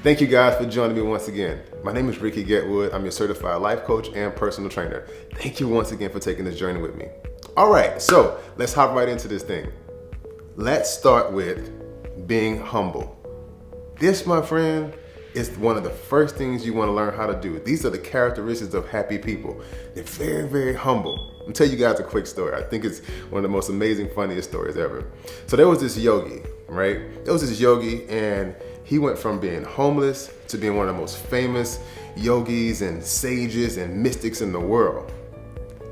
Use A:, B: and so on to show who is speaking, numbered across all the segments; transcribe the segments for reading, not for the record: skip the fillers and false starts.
A: Thank you guys for joining me once again. My name is Ricky Getwood. I'm your certified life coach and personal trainer. Thank you once again for taking this journey with me. All right, so let's hop right into this thing. Let's start with being humble. This, my friend, is one of the first things you want to learn how to do. These are the characteristics of happy people. They're very, very humble. I'll tell you guys a quick story. I think it's one of the most amazing, funniest stories ever. So there was this yogi, right? There was this yogi, and he went from being homeless to being one of the most famous yogis and sages and mystics in the world.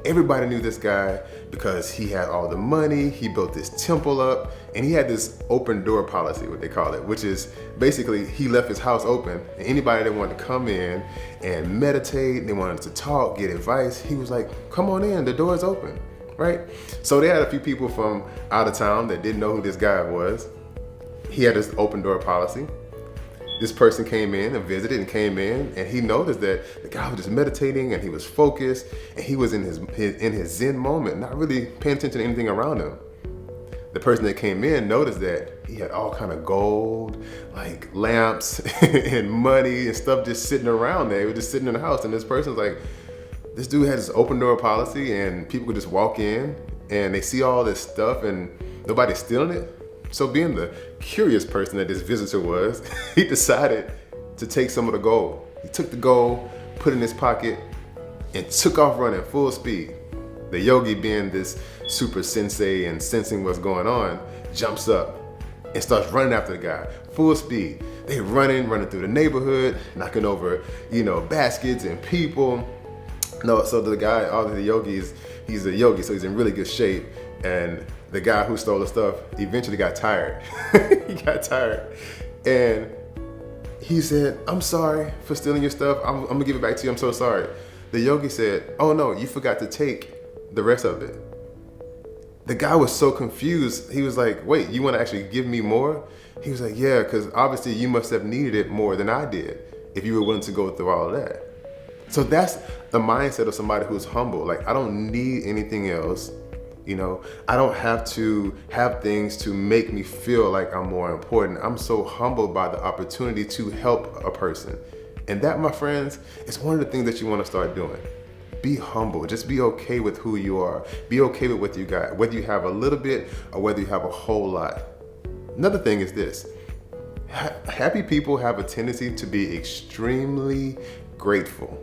A: Everybody knew this guy because he had all the money, he built this temple up, and he had this open door policy, what they call it, which is basically he left his house open, and anybody that wanted to come in and meditate, they wanted to talk, get advice, he was like, come on in, the door is open, right? So they had a few people from out of town that didn't know who this guy was. He had this open door policy. This person came in and visited and came in, and he noticed that the guy was just meditating and he was focused and he was in his Zen moment, not really paying attention to anything around him. The person that came in noticed that he had all kind of gold, like lamps and money and stuff just sitting around there. He was just sitting in the house, and this person's like, this dude has this open door policy and people could just walk in and they see all this stuff and nobody's stealing it. So being the curious person that this visitor was, he decided to take some of the gold. He took the gold, put it in his pocket, and took off running full speed. The yogi, being this super sensei and sensing what's going on, jumps up and starts running after the guy, full speed. They running through the neighborhood, knocking over, baskets and people. No, so the guy, all the yogis, he's a yogi, so he's in really good shape. And the guy who stole the stuff eventually got tired. He got tired. And he said, I'm sorry for stealing your stuff. I'm gonna give it back to you. I'm so sorry. The yogi said, oh no, you forgot to take the rest of it. The guy was so confused. He was like, wait, you wanna actually give me more? He was like, yeah, because obviously you must have needed it more than I did if you were willing to go through all of that. So that's the mindset of somebody who's humble. Like, I don't need anything else. I don't have to have things to make me feel like I'm more important. I'm so humbled by the opportunity to help a person. And that, my friends, is one of the things that you want to start doing. Be humble. Just be okay with who you are. Be okay with what you got, whether you have a little bit or whether you have a whole lot. Another thing is this. Happy people have a tendency to be extremely grateful.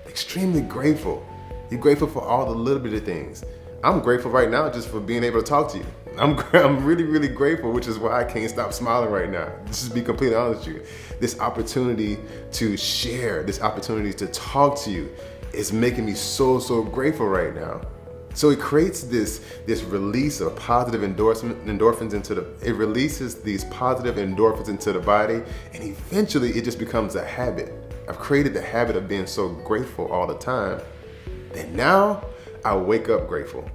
A: Extremely grateful. You're grateful for all the little bit of things. I'm grateful right now just for being able to talk to you. I'm really, really grateful, which is why I can't stop smiling right now. Just to be completely honest with you. This opportunity to share, this opportunity to talk to you is making me so, so grateful right now. So it creates this release of positive endorphins it releases these positive endorphins into the body, and eventually it just becomes a habit. I've created the habit of being so grateful all the time that now I wake up grateful.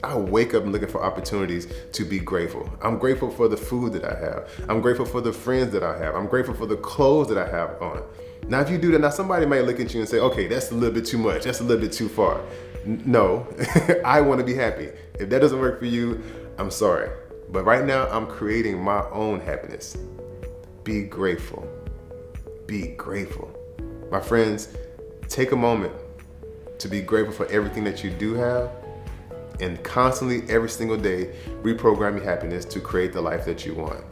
A: I wake up looking for opportunities to be grateful. I'm grateful for the food that I have. I'm grateful for the friends that I have. I'm grateful for the clothes that I have on. Now, if you do that, now somebody might look at you and say, okay, that's a little bit too much. That's a little bit too far. No, I want to be happy. If that doesn't work for you, I'm sorry. But right now, I'm creating my own happiness. Be grateful. Be grateful. My friends, take a moment to be grateful for everything that you do have, and constantly, every single day, reprogram your happiness to create the life that you want.